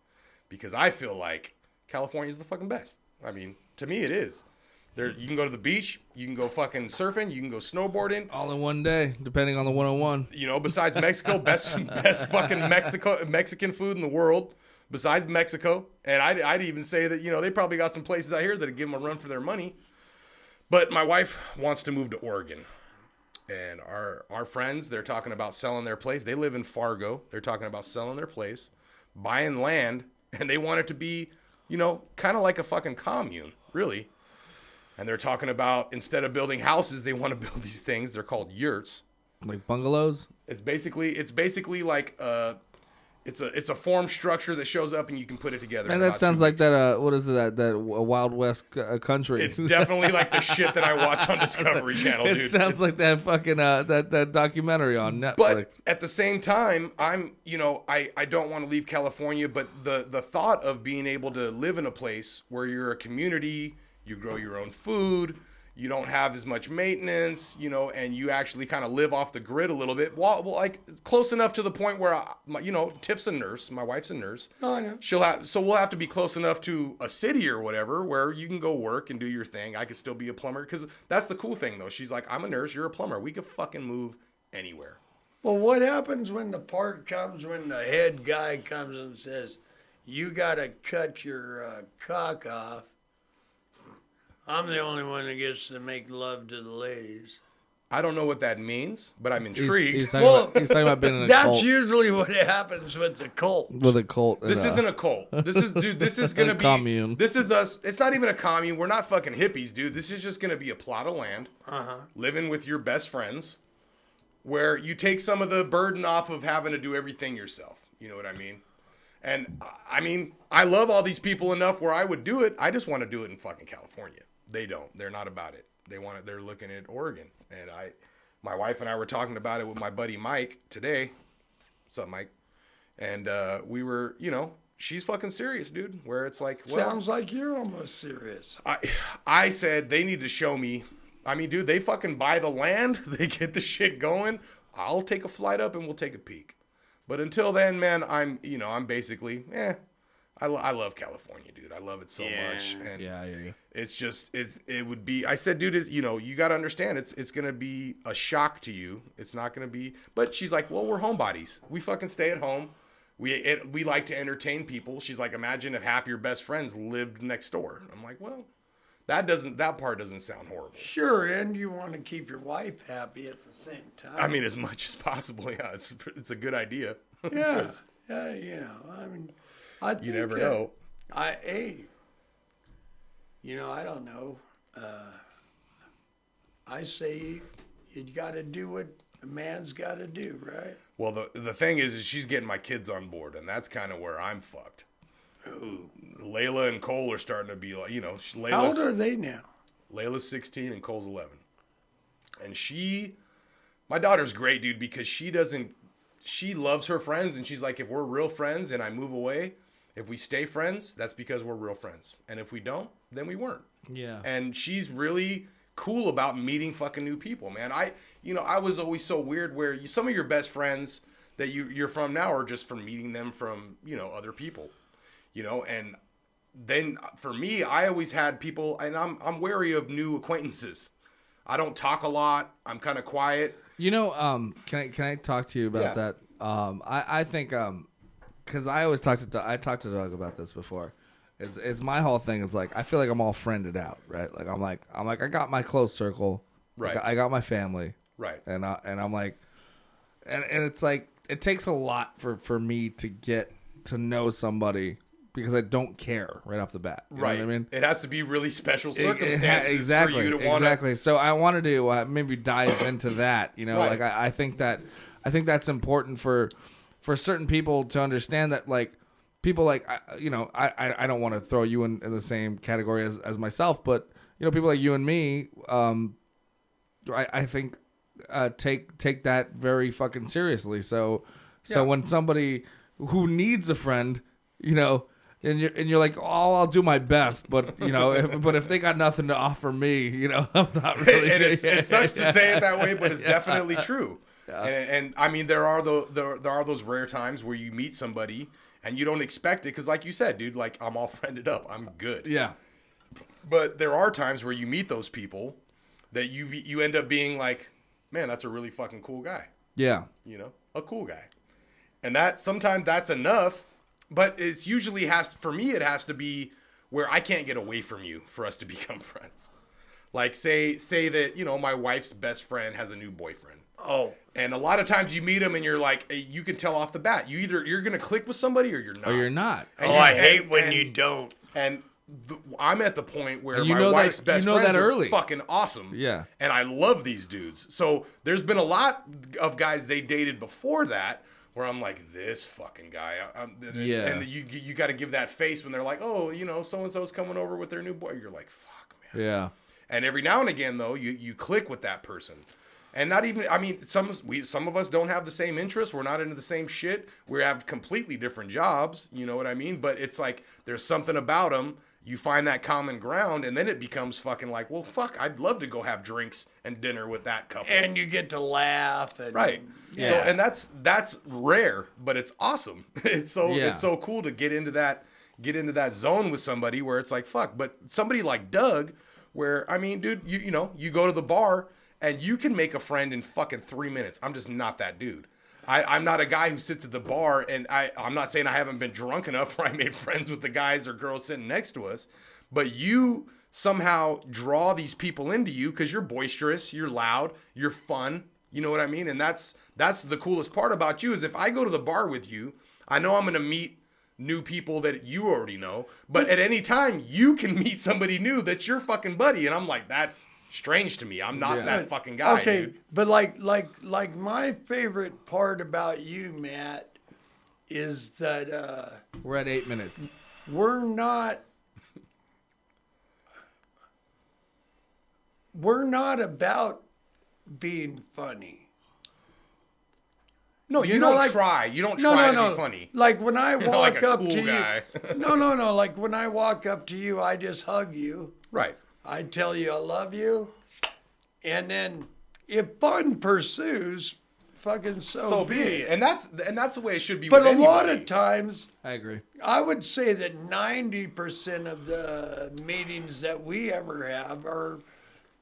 Because I feel like California is the fucking best. I mean, to me it is. There, you can go to the beach, you can go fucking surfing, you can go snowboarding. All in one day, depending on the 101. Besides Mexico, best fucking Mexican food in the world. Besides Mexico. And I'd even say that, they probably got some places out here that'd give them a run for their money. But my wife wants to move to Oregon. And our friends, they're talking about selling their place. They live in Fargo. They're talking about selling their place, buying land, and they want it to be, kind of like a fucking commune, really. And they're talking about, instead of building houses, they want to build these things. They're called yurts. Like bungalows? It's basically like it's a form structure that shows up and you can put it together. Man, in that about sounds 2 like weeks. that. What is it? That Wild West country. It's definitely like the shit that I watch on Discovery Channel, dude. It sounds like that fucking that documentary on Netflix. But at the same time, I don't want to leave California, but the thought of being able to live in a place where you're a community, you grow your own food, you don't have as much maintenance, and you actually kind of live off the grid a little bit. Well, like close enough to the point where, Tiff's a nurse, my wife's a nurse. Oh, I know. So we'll have to be close enough to a city or whatever where you can go work and do your thing. I could still be a plumber because that's the cool thing though. She's like, I'm a nurse, you're a plumber. We could fucking move anywhere. Well, what happens when the part comes when the head guy comes and says, you got to cut your cock off? I'm the only one that gets to make love to the ladies. I don't know what that means, but I'm intrigued. He's talking about being in a That's cult. usually what happens with the cult. With a cult. This isn't a cult. This is gonna be commune. This is us. It's not even a commune. We're not fucking hippies, dude. This is just gonna be a plot of land, living with your best friends, where you take some of the burden off of having to do everything yourself. You know what I mean? And I mean, I love all these people enough where I would do it. I just want to do it in fucking California. They don't. They're not about it. They want it. They're looking at Oregon. And my wife and I were talking about it with my buddy Mike today. What's up, Mike? And we were, she's fucking serious, dude. Where it's like, well, Sounds like you're almost serious. I said they need to show me. I mean, dude, they fucking buy the land. They get the shit going. I'll take a flight up and we'll take a peek. But until then, man, I'm basically, I love California, dude. I love it so much. And Yeah, I hear you. it's just, it would be, I said, dude, you got to understand, it's going to be a shock to you. It's not going to be, but she's like, well, we're homebodies. We fucking stay at home. We like to entertain people. She's like, imagine if half your best friends lived next door. I'm like, well, that part doesn't sound horrible. Sure, and you want to keep your wife happy at the same time. I mean, as much as possible. Yeah, it's a good idea. Yeah, I mean, I think You never know. I don't know. I say you got to do what a man's got to do, right? Well, the thing is she's getting my kids on board, and that's kind of where I'm fucked. Ooh. Layla and Cole are starting to be like, How old are they now? Layla's 16 and Cole's 11. And my daughter's great, dude, because she loves her friends, and she's like, if we're real friends and I move away, if we stay friends, that's because we're real friends. And if we don't, then we weren't. Yeah. And she's really cool about meeting fucking new people, man. I was always so weird where some of your best friends that you're from now are just from meeting them from, other people, and then for me, I always had people, and I'm wary of new acquaintances. I don't talk a lot. I'm kind of quiet. Can I talk to you about that? I think because I always talked to Doug about this before. Is my whole thing is like I feel like I'm all friended out, right? Like I'm like I got my close circle, Right? I got my family, Right? And I'm like, and it's like it takes a lot for me to get to know somebody because I don't care right off the bat. You know what I mean? It has to be really special circumstances exactly, for you to want exactly. So I wanted to maybe dive into that. You know, Right. like I think that's important for certain people to understand that, like, people like, you know, I don't want to throw you in the same category as myself, but, you know, people like you and me, I think take that very fucking seriously. So when somebody who needs a friend, you know, and you're like, oh, I'll do my best, but, you know, if they got nothing to offer me, you know, I'm not really. And it sucks to say it that way, but it's definitely true. Yeah. And I mean, there are those rare times where you meet somebody and you don't expect it because, like you said, dude, like, I'm all friended up, I'm good. Yeah. But there are times where you meet those people that you end up being like, man, that's a really fucking cool guy. Yeah. You know, a cool guy. And that sometimes that's enough, but it's usually for me, it has to be where I can't get away from you for us to become friends. Like say that, you know, my wife's best friend has a new boyfriend. Oh. And a lot of times you meet them and you're like, you can tell off the bat. You're going to click with somebody or you're not. Or you're not. And I hate when you don't. And I'm at the point where you my know wife's that, best you know friends that are early. fucking awesome. Yeah. And I love these dudes. So there's been a lot of guys they dated before that where I'm like, this fucking guy. Yeah. And you got to give that face when they're like, oh, you know, so-and-so's coming over with their new boy. You're like, fuck, man. Yeah. And every now and again, though, you click with that person. And not even, I mean, some of us don't have the same interests. We're not into the same shit. We have completely different jobs. You know what I mean? But it's like, there's something about them. You find that common ground, and then it becomes fucking like, well, fuck, I'd love to go have drinks and dinner with that couple. And you get to laugh. And, Right. Yeah. So, and that's rare, but it's awesome. It's so cool to get into that zone with somebody where it's like, fuck. But somebody like Doug, where, I mean, dude, you know, you go to the bar and you can make a friend in fucking 3 minutes. I'm just not that dude. I'm not a guy who sits at the bar, and I'm not saying I haven't been drunk enough where I made friends with the guys or girls sitting next to us, but you somehow draw these people into you because you're boisterous, you're loud, you're fun. You know what I mean? And that's the coolest part about you is if I go to the bar with you, I know I'm going to meet new people that you already know, but at any time you can meet somebody new that's your fucking buddy, and I'm like, that's strange to me. I'm not that fucking guy. Okay, dude. but like my favorite part about you, Matt, is that we're at 8 minutes. we're not about being funny. No, you know, don't like- try. You don't try to be funny. Like when I You're walk like a up cool to guy. you. No. Like when I walk up to you, I just hug you. Right. I tell you I love you. And then if fun pursues, fucking so be it. And that's the way it should be. But with a lot anybody. of times, I agree. I would say that 90% of the meetings that we ever have are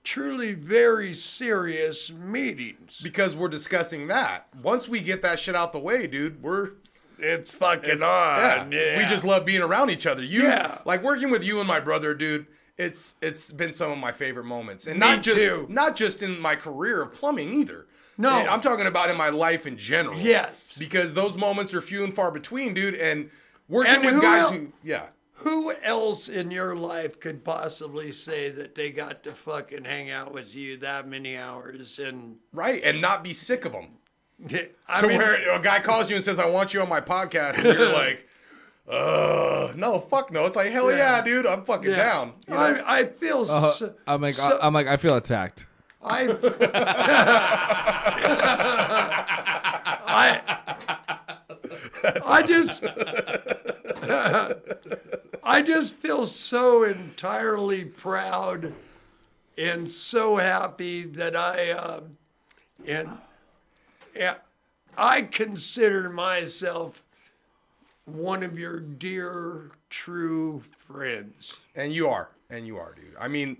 truly very serious meetings. Because we're discussing that. Once we get that shit out the way, dude, It's fucking it's on. yeah. We just love being around each other. Like working with you and my brother, dude. It's been some of my favorite moments, and not just in my career of plumbing either. No, I'm talking about in my life in general. Yes, because those moments are few and far between, dude. And working with guys who else in your life could possibly say that they got to fucking hang out with you that many hours and not be sick of them? I mean, where a guy calls you and says, "I want you on my podcast," and you're like, no, fuck no. It's like, hell yeah, dude, I'm fucking down. You know? I feel I feel attacked. I just feel so entirely proud and so happy that I consider myself one of your dear, true friends. And you are, dude. I mean,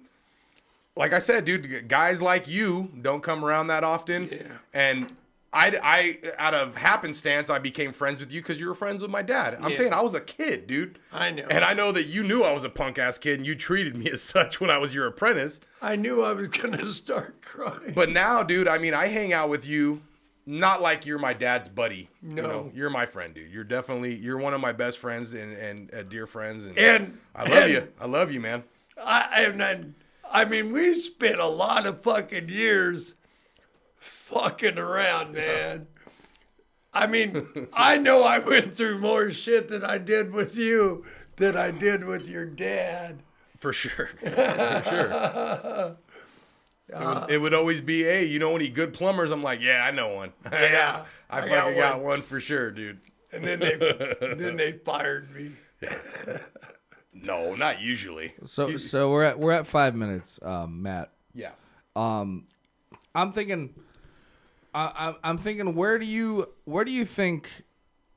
like I said, dude, guys like you don't come around that often. Yeah. And I out of happenstance, I became friends with you because you were friends with my dad. I'm saying I was a kid, dude. I know. And I know that you knew I was a punk ass kid and you treated me as such when I was your apprentice. I knew I was going to start crying. But now, dude, I mean, I hang out with you not like you're my dad's buddy. No. You know, you're my friend, dude. You're one of my best friends and dear friends. And I love you. I love you, man. I mean, we spent a lot of fucking years fucking around, man. I mean, I know I went through more shit than I did with you than I did with your dad. For sure. For sure. It would always be, hey, you know any good plumbers? I'm like, yeah, I know one. Yeah, I fucking got one for sure, dude. And then they fired me. No, not usually. So we're at 5 minutes, Matt. Yeah. I'm thinking where do you think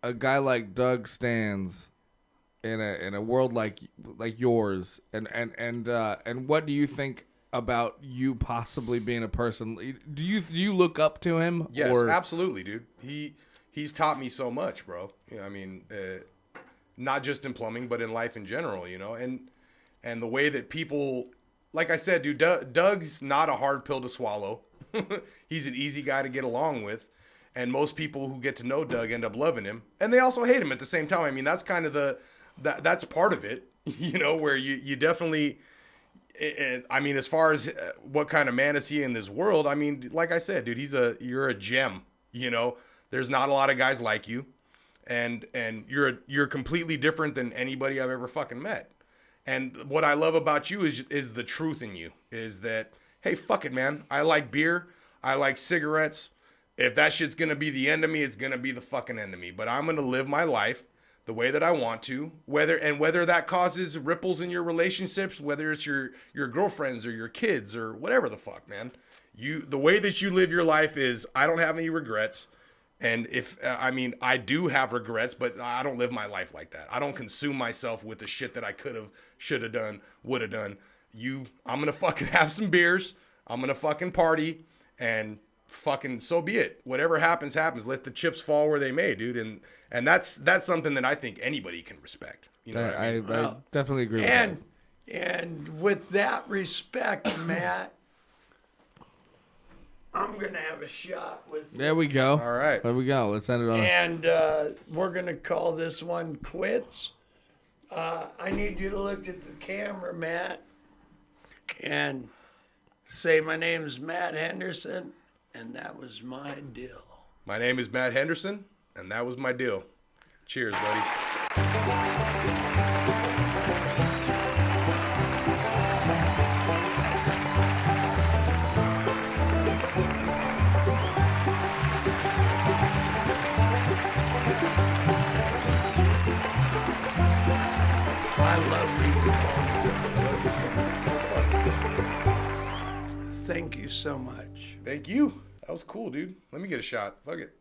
a guy like Doug stands in a world like yours, and what do you think about you possibly being a person? Do you look up to him? Yes, absolutely, dude. He's taught me so much, bro. You know, I mean, not just in plumbing, but in life in general, you know, and the way that people, like I said, dude, Doug's not a hard pill to swallow. He's an easy guy to get along with. And most people who get to know Doug end up loving him. And they also hate him at the same time. I mean, that's kind of that's part of it, you know, where you definitely, I mean, as far as what kind of man is he in this world, I mean, like I said, dude, you're a gem, you know. There's not a lot of guys like you. And you're completely different than anybody I've ever fucking met. And what I love about you is the truth in you, is that, hey, fuck it, man. I like beer. I like cigarettes. If that shit's going to be the end of me, it's going to be the fucking end of me. But I'm going to live my life the way that I want to, whether that causes ripples in your relationships, whether it's your girlfriends or your kids or whatever the fuck, man. The way that you live your life is, I don't have any regrets. And I do have regrets, but I don't live my life like that. I don't consume myself with the shit that I could have, should have done, would have done. I'm going to fucking have some beers. I'm going to fucking party, and fucking so be it. Whatever happens, happens. Let the chips fall where they may, dude. And that's something that I think anybody can respect. You know what I mean? I definitely agree with that. And with that respect, Matt, I'm going to have a shot with you. There we go. All right. There we go. Let's end it on. And we're going to call this one quits. I need you to look at the camera, Matt, and say, my name is Matt Henderson, and that was my deal. My name is Matt Henderson, and that was my deal. Cheers, buddy. I love you. Thank you so much. Thank you. That was cool, dude. Let me get a shot. Fuck it.